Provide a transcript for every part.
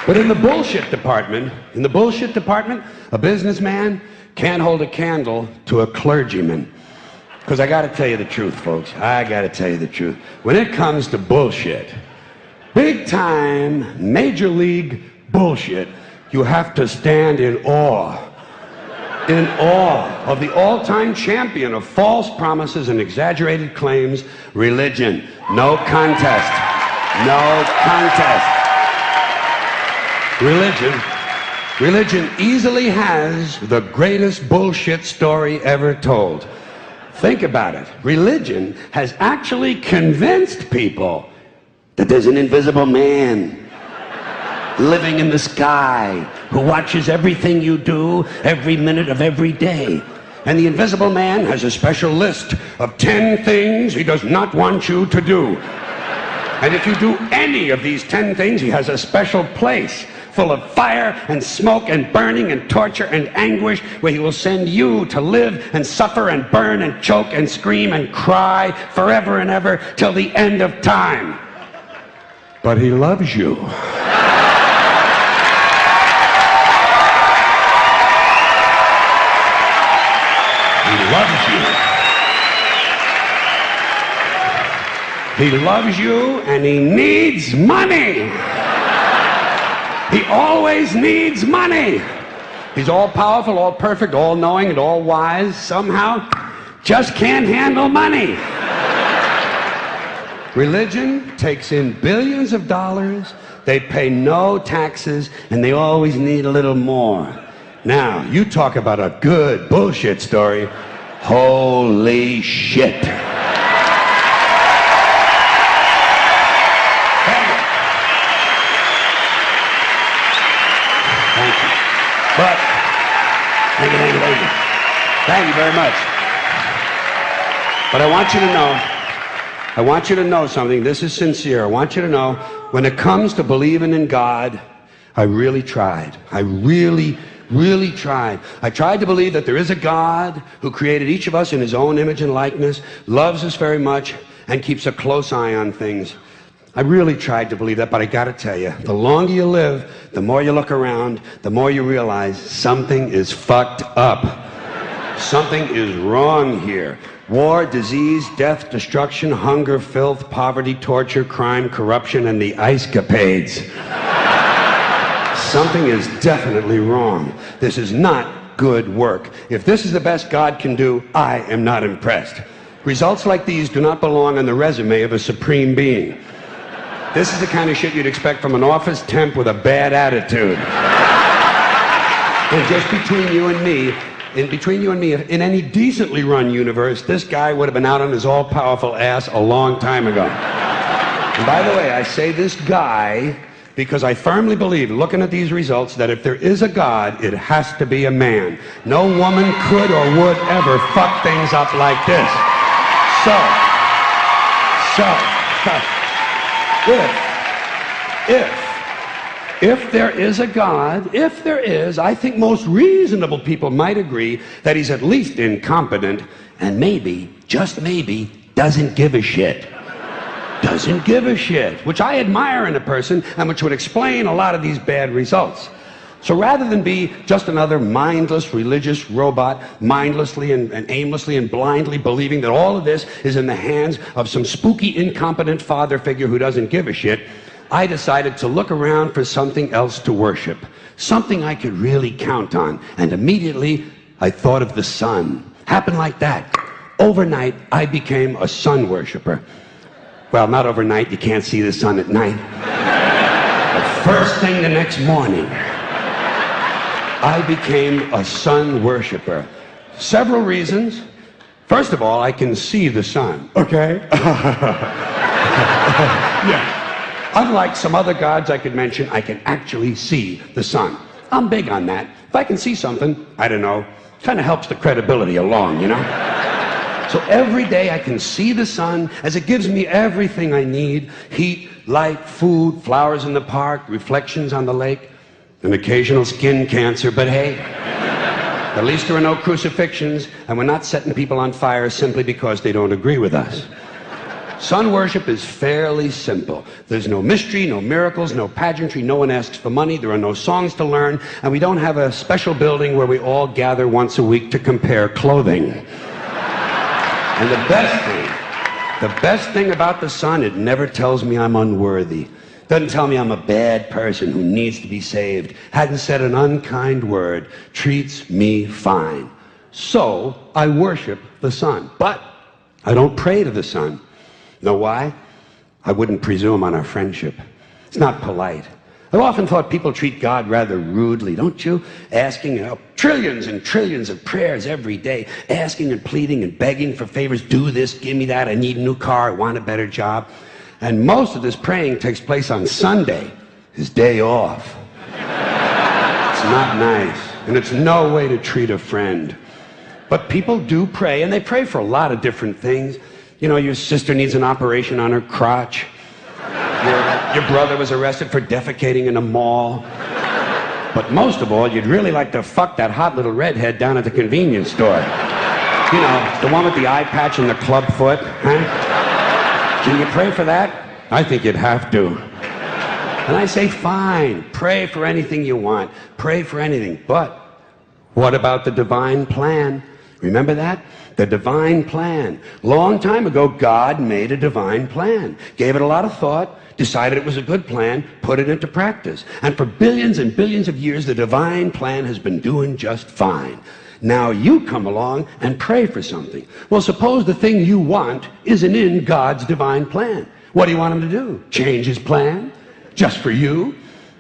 But in the bullshit department, a businessman can't hold a candle to a clergyman. Because I gotta tell you the truth, folks. I gotta tell you the truth. When it comes to bullshit, big time, major league bullshit, you have to stand in awe of the all-time champion of false promises and exaggerated claims, religion. No contest. No contest. Religion easily has the greatest bullshit story ever told. Think about it. Religion has actually convinced people that there's an invisible man living in the sky who watches everything you do every minute of every day. And the invisible man has a special list of 10 things he does not want you to do. And if you do any of these 10 things, he has a special place full of fire and smoke and burning and torture and anguish where he will send you to live and suffer and burn and choke and scream and cry forever and ever till the end of time. But he loves you. He loves you. He loves you and he needs money. He always needs money. He's all powerful, all perfect, all knowing, and all wise. Somehow, just can't handle money. Religion takes in billions of dollars. They pay no taxes, and they always need a little more. Now, you talk about a good bullshit story. Holy shit. But, thank you very much. But I want you to know something. This is sincere. I want you to know, when it comes to believing in God, I really tried. I really tried. I tried to believe that there is a God who created each of us in his own image and likeness, loves us very much, and keeps a close eye on things. I really tried to believe that, but I gotta tell you, the longer you live, the more you look around, the more you realize something is fucked up. Something is wrong here. War, disease, death, destruction, hunger, filth, poverty, torture, crime, corruption, and the ice-capades. Something is definitely wrong. This is not good work. If this is the best God can do, I am not impressed. Results like these do not belong on the resume of a supreme being. This is the kind of shit you'd expect from an office temp with a bad attitude. And just between you and me, in any decently run universe, this guy would have been out on his all-powerful ass a long time ago. And by the way, I say this guy because I firmly believe, looking at these results, that if there is a God, it has to be a man. No woman could or would ever fuck things up like this. If there is a God, I think most reasonable people might agree that he's at least incompetent and maybe, just maybe, doesn't give a shit. Doesn't give a shit, which I admire in a person and which would explain a lot of these bad results. So rather than be just another mindless religious robot, mindlessly and aimlessly and blindly believing that all of this is in the hands of some spooky, incompetent father figure who doesn't give a shit, I decided to look around for something else to worship, something I could really count on. And immediately, I thought of the sun. Happened like that. Overnight, I became a sun worshiper. Well, not overnight. You can't see the sun at night. But first thing the next morning, I became a sun worshiper. Several reasons. First of all, I can see the sun, okay? Yeah. Unlike some other gods I could mention, I can actually see the sun. I'm big on that. If I can see something, I don't know, kind of helps the credibility along, you know? So every day I can see the sun as it gives me everything I need: heat, light, food, flowers in the park, reflections on the lake, an occasional skin cancer, but hey, at least there are no crucifixions, and we're not setting people on fire simply because they don't agree with us. Sun worship is fairly simple. There's no mystery, no miracles, no pageantry, no one asks for money, there are no songs to learn, and we don't have a special building where we all gather once a week to compare clothing. And the best thing about the sun, it never tells me I'm unworthy. Doesn't tell me I'm a bad person who needs to be saved. Hadn't said an unkind word. Treats me fine. So I worship the sun. But I don't pray to the sun. Know why? I wouldn't presume on our friendship. It's not polite. I've often thought people treat God rather rudely, don't you? Asking trillions and trillions of prayers every day, asking and pleading and begging for favors. Do this, give me that, I need a new car, I want a better job. And most of this praying takes place on Sunday, his day off. It's not nice, and it's no way to treat a friend. But people do pray, and they pray for a lot of different things. You know, your sister needs an operation on her crotch. Your brother was arrested for defecating in a mall. But most of all, you'd really like to fuck that hot little redhead down at the convenience store. You know, the one with the eye patch and the club foot, huh? Can you pray for that? I think you'd have to. And I say, fine, pray for anything you want. Pray for anything. But what about the divine plan? Remember that? The divine plan. Long time ago, God made a divine plan. Gave it a lot of thought, decided it was a good plan, put it into practice. And for billions and billions of years, the divine plan has been doing just fine. Now you come along and pray for something. Well, suppose the thing you want isn't in God's divine plan. What do you want him to do? Change his plan? Just for you?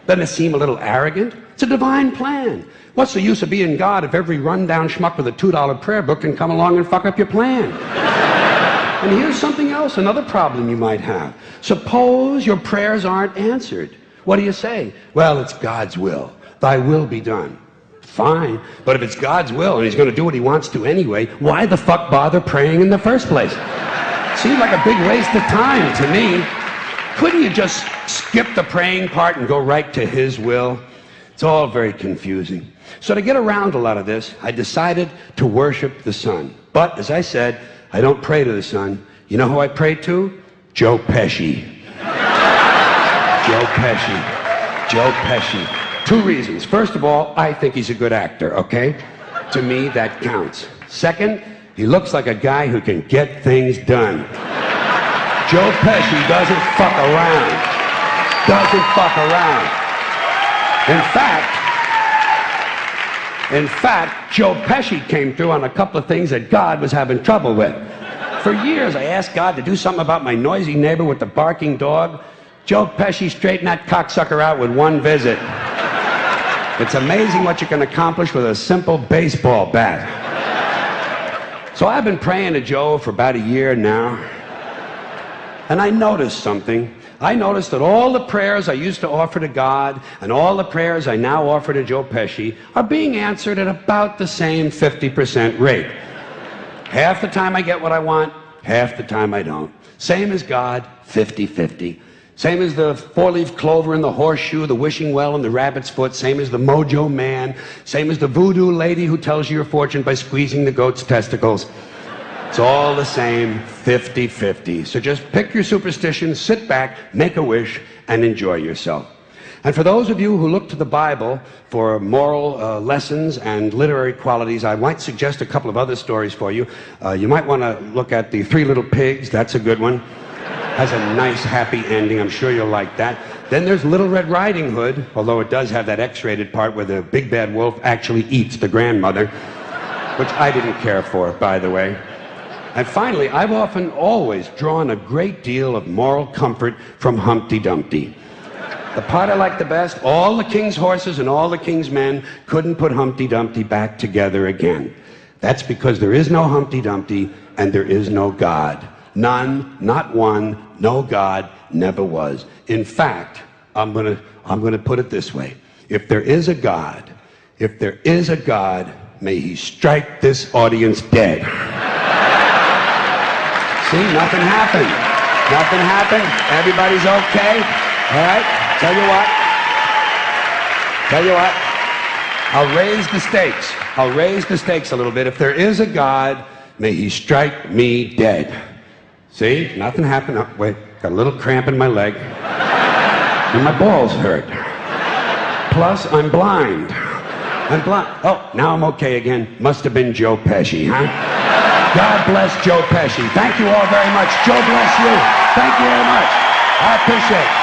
Doesn't it seem a little arrogant? It's a divine plan. What's the use of being God if every rundown schmuck with a $2 prayer book can come along and fuck up your plan? And here's something else, another problem you might have. Suppose your prayers aren't answered. What do you say? Well, it's God's will. Thy will be done. Fine, but if it's God's will and he's going to do what he wants to anyway, why the fuck bother praying in the first place? Seems like a big waste of time to me. Couldn't you just skip the praying part and go right to his will? It's all very confusing. So to get around a lot of this, I decided to worship the sun. But, as I said, I don't pray to the sun. You know who I pray to? Joe Pesci. Joe Pesci. Joe Pesci. Two reasons. First of all, I think he's a good actor, okay? To me, that counts. Second, he looks like a guy who can get things done. Joe Pesci doesn't fuck around. Doesn't fuck around. In fact, Joe Pesci came through on a couple of things that God was having trouble with. For years, I asked God to do something about my noisy neighbor with the barking dog. Joe Pesci straightened that cocksucker out with one visit. It's amazing what you can accomplish with a simple baseball bat. So I've been praying to Joe for about a year now, and I noticed something. I noticed that all the prayers I used to offer to God and all the prayers I now offer to Joe Pesci are being answered at about the same 50% rate. Half the time I get what I want, half the time I don't. Same as God, 50-50. Same as the four-leaf clover and the horseshoe, the wishing well and the rabbit's foot. Same as the mojo man. Same as the voodoo lady who tells you your fortune by squeezing the goat's testicles. It's all the same, 50-50. So just pick your superstition, sit back, make a wish, and enjoy yourself. And for those of you who look to the Bible for moral lessons and literary qualities, I might suggest a couple of other stories for you. You might want to look at The Three Little Pigs. That's a good one. Has a nice, happy ending. I'm sure you'll like that. Then there's Little Red Riding Hood, although it does have that X-rated part where the big bad wolf actually eats the grandmother, which I didn't care for, by the way. And finally, I've often always drawn a great deal of moral comfort from Humpty Dumpty. The part I like the best, all the king's horses and all the king's men couldn't put Humpty Dumpty back together again. That's because there is no Humpty Dumpty and there is no God. None, not one, no God, never was. In fact, I'm gonna put it this way. If there is a God, may he strike this audience dead. See, nothing happened. Nothing happened. Everybody's okay. All right? Tell you what. I'll raise the stakes. I'll raise the stakes a little bit. If there is a God, may he strike me dead. See? Nothing happened. Oh, wait, got a little cramp in my leg. And my balls hurt. Plus, I'm blind. I'm blind. Oh, now I'm okay again. Must have been Joe Pesci, huh? God bless Joe Pesci. Thank you all very much. Joe bless you. Thank you very much. I appreciate it.